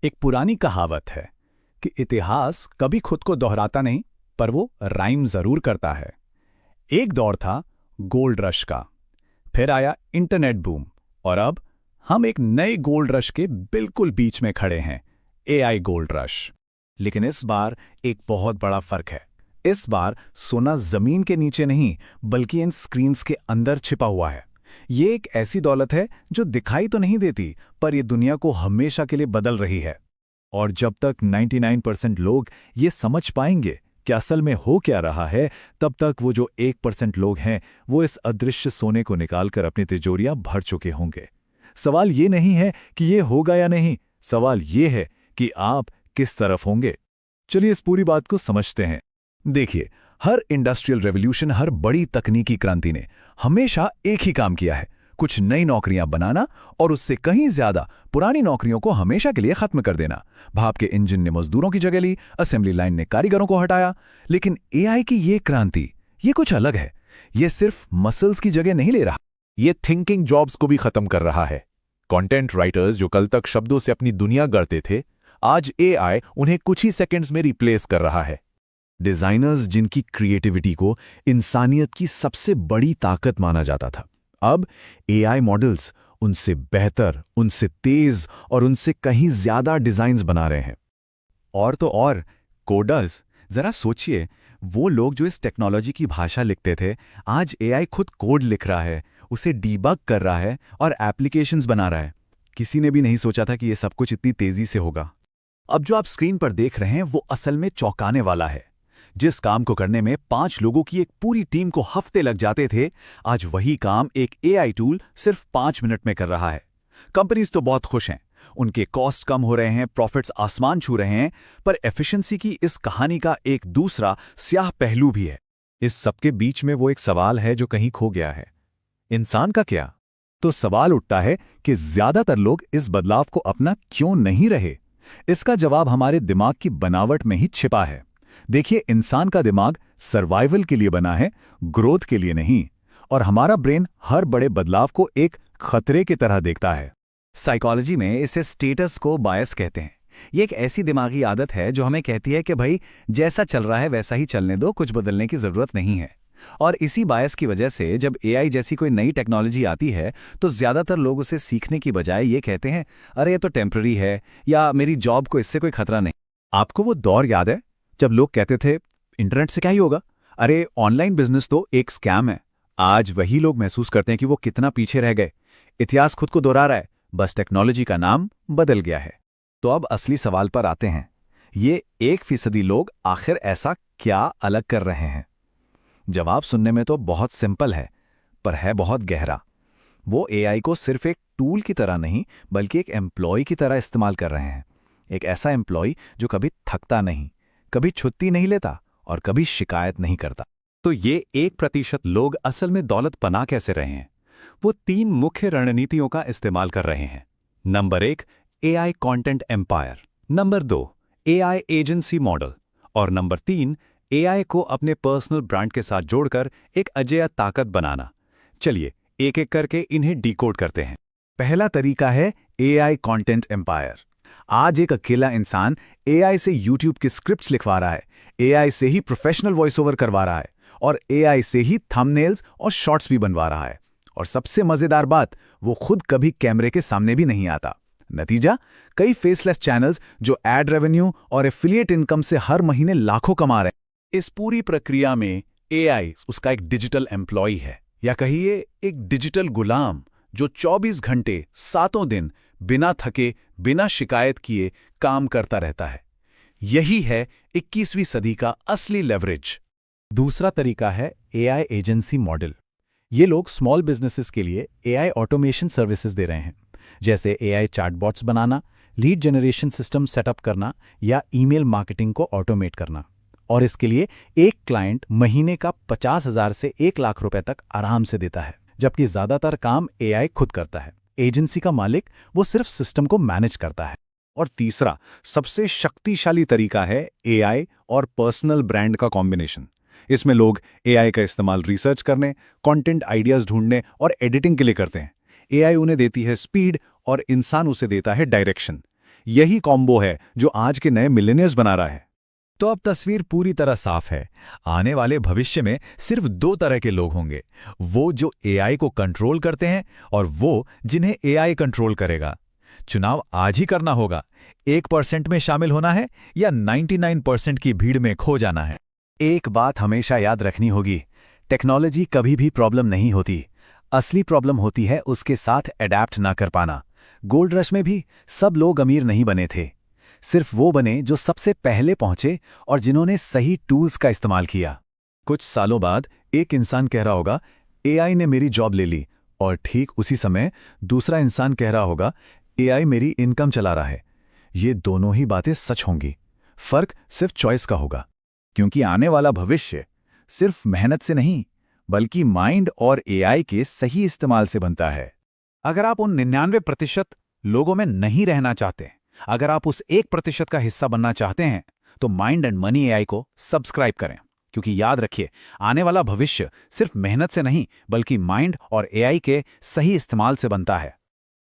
एक पुरानी कहावत है कि इतिहास कभी खुद को दोहराता नहीं, पर वो राइम जरूर करता है। एक दौर था गोल्ड रश का, फिर आया इंटरनेट बूम, और अब हम एक नए गोल्ड रश के बिल्कुल बीच में खड़े हैं, एआई गोल्ड रश। लेकिन इस बार एक बहुत बड़ा फर्क है। इस बार सोना जमीन के नीचे नहीं, बल्कि इन स्क्रीन्स के अंदर छिपा हुआ है। ये एक ऐसी दौलत है जो दिखाई तो नहीं देती, पर ये दुनिया को हमेशा के लिए बदल रही है। और जब तक 99% लोग ये समझ पाएंगे कि असल में हो क्या रहा है, तब तक वो जो 1% लोग हैं, वो इस अदृश्य सोने को निकालकर अपनी तिजोरियां भर चुके होंगे। सवाल ये नहीं है कि ये होगा या नहीं, सवाल ये है कि आप किस तरफ होंगे। चलिए इस पूरी बात को समझते हैं। देखिए, हर इंडस्ट्रियल रेवोल्यूशन, हर बड़ी तकनीकी क्रांति ने हमेशा एक ही काम किया है, कुछ नई नौकरियां बनाना और उससे कहीं ज्यादा पुरानी नौकरियों को हमेशा के लिए खत्म कर देना। भाप के इंजन ने मजदूरों की जगह ली, असेंबली लाइन ने कारीगरों को हटाया। लेकिन एआई की ये क्रांति, ये कुछ अलग है। ये सिर्फ मसल्स की जगह नहीं ले रहा, ये थिंकिंग जॉब्स को भी खत्म कर रहा है। कंटेंट राइटर्स जो कल तक शब्दों से अपनी दुनिया गढ़ते थे, आज एआई उन्हें कुछ ही सेकंड्स में रिप्लेस कर रहा है। डिजाइनर्स जिनकी क्रिएटिविटी को इंसानियत की सबसे बड़ी ताकत माना जाता था, अब एआई मॉडल्स उनसे बेहतर, उनसे तेज और उनसे कहीं ज्यादा डिजाइन्स बना रहे हैं। और तो और कोडर्स, जरा सोचिए, वो लोग जो इस टेक्नोलॉजी की भाषा लिखते थे, आज एआई खुद कोड लिख रहा है, उसे डीबग कर रहा है और एप्लीकेशंस बना रहा है। किसी ने भी नहीं सोचा था कि ये सब कुछ इतनी तेजी से होगा। अब जो आप स्क्रीन पर देख रहे हैं, वो असल में चौंकाने वाला है। जिस काम को करने में 5 लोगों की एक पूरी टीम को हफ्ते लग जाते थे, आज वही काम एक एआई टूल सिर्फ 5 मिनट में कर रहा है। कंपनीज तो बहुत खुश हैं, उनके कॉस्ट कम हो रहे हैं, प्रॉफिट्स आसमान छू रहे हैं, पर एफिशिएंसी की इस कहानी का एक दूसरा स्याह पहलू भी है। इस सबके बीच में वो एक सवाल है जो कहीं खो गया है, इंसान का क्या? तो सवाल उठता है कि ज्यादातर लोग इस बदलाव को अपना क्यों नहीं रहे। इसका जवाब हमारे दिमाग की बनावट में ही छिपा है। देखिए, इंसान का दिमाग सर्वाइवल के लिए बना है, ग्रोथ के लिए नहीं। और हमारा ब्रेन हर बड़े बदलाव को एक खतरे की तरह देखता है। साइकोलॉजी में इसे स्टेटस को बायस कहते हैं। ये एक ऐसी दिमागी आदत है जो हमें कहती है कि भाई, जैसा चल रहा है वैसा ही चलने दो, कुछ बदलने की जरूरत नहीं है। और इसी बायस की वजह से जब एआई जैसी कोई नई टेक्नोलॉजी आती है, तो ज्यादातर लोग उसे सीखने की बजाय ये कहते हैं, अरे ये तो टेम्पररी है, या मेरी जॉब को इससे कोई खतरा नहीं। आपको वो दौर याद है जब लोग कहते थे इंटरनेट से क्या ही होगा, अरे ऑनलाइन बिजनेस तो एक स्कैम है। आज वही लोग महसूस करते हैं कि वो कितना पीछे रह गए। इतिहास खुद को दोहरा रहा है, बस टेक्नोलॉजी का नाम बदल गया है। तो अब असली सवाल पर आते हैं, ये 1% लोग आखिर ऐसा क्या अलग कर रहे हैं? जवाब सुनने में तो बहुत सिंपल है, पर है बहुत गहरा। वो एआई को सिर्फ एक टूल की तरह नहीं, बल्कि एक एम्प्लॉय की तरह इस्तेमाल कर रहे हैं। एक ऐसा एम्प्लॉय जो कभी थकता नहीं, कभी छुट्टी नहीं लेता और कभी शिकायत नहीं करता। तो ये 1% लोग असल में दौलत बना कैसे रहे हैं? वो 3 मुख्य रणनीतियों का इस्तेमाल कर रहे हैं। Number 1, AI content empire. Number 2, AI agency model. और नंबर 3, एआई को अपने पर्सनल ब्रांड के साथ जोड़कर एक अजेय ताकत बनाना। चलिए एक एक करके इन्हें डिकोड करते हैं। पहला तरीका है एआई कंटेंट एम्पायर। आज एक अकेला इंसान एआई से यूट्यूब की स्क्रिप्ट्स लिखवा रहा है, एआई से ही प्रोफेशनल वॉइस ओवर करवा रहा है, और एआई से ही थंबनेल्स और शॉर्ट्स भी बनवा रहा है। और सबसे मजेदार बात, वो खुद कभी कैमरे के सामने भी नहीं आता। नतीजा, कई फेसलेस चैनल्स जो एड रेवेन्यू और एफिलिएट इनकम से हर महीने लाखों कमा रहे हैं। इस पूरी प्रक्रिया में एआई उसका एक डिजिटल एम्प्लॉय है, या कहिए एक डिजिटल गुलाम, जो 24 घंटे 7 दिन बिना थके, बिना शिकायत किए काम करता रहता है। यही है 21वीं सदी का असली लेवरेज। दूसरा तरीका है एआई एजेंसी मॉडल। ये लोग स्मॉल बिजनेसेस के लिए एआई ऑटोमेशन सर्विसेज दे रहे हैं, जैसे एआई चैटबॉट्स बनाना, लीड जनरेशन सिस्टम सेटअप करना या ईमेल मार्केटिंग को ऑटोमेट करना। और इसके लिए एक क्लाइंट महीने का 50,000 से 1 लाख रुपए तक आराम से देता है, जबकि ज्यादातर काम एआई खुद करता है। एजेंसी का मालिक वो सिर्फ सिस्टम को मैनेज करता है। और तीसरा सबसे शक्तिशाली तरीका है एआई और पर्सनल ब्रांड का कॉम्बिनेशन। इसमें लोग एआई का इस्तेमाल रिसर्च करने, कंटेंट आइडियाज ढूंढने और एडिटिंग के लिए करते हैं। एआई उन्हें देती है स्पीड और इंसान उसे देता है डायरेक्शन। यही कॉम्बो है जो आज के नए मिलेनियर्स बना रहा है। तो अब तस्वीर पूरी तरह साफ है। आने वाले भविष्य में सिर्फ दो तरह के लोग होंगे, वो जो एआई को कंट्रोल करते हैं और वो जिन्हें एआई कंट्रोल करेगा। चुनाव आज ही करना होगा। 1% में शामिल होना है या 99% की भीड़ में खो जाना है। एक बात हमेशा याद रखनी होगी, टेक्नोलॉजी कभी भी प्रॉब्लम नहीं होती। असली प्रॉब्लम होती है उसके साथ अडैप्ट ना कर पाना। गोल्ड रश में भी सब लोग अमीर नहीं बने थे, सिर्फ वो बने जो सबसे पहले पहुंचे और जिन्होंने सही टूल्स का इस्तेमाल किया। कुछ सालों बाद एक इंसान कह रहा होगा, एआई ने मेरी जॉब ले ली, और ठीक उसी समय दूसरा इंसान कह रहा होगा, एआई मेरी इनकम चला रहा है। ये दोनों ही बातें सच होंगी, फर्क सिर्फ चॉइस का होगा। क्योंकि आने वाला भविष्य सिर्फ मेहनत से नहीं, बल्कि माइंड और एआई के सही इस्तेमाल से बनता है। अगर आप उन 99% लोगों में नहीं रहना चाहते, अगर आप उस 1% का हिस्सा बनना चाहते हैं, तो माइंड एंड मनी एआई को सब्सक्राइब करें। क्योंकि याद रखिए, आने वाला भविष्य सिर्फ मेहनत से नहीं, बल्कि माइंड और एआई के सही इस्तेमाल से बनता है।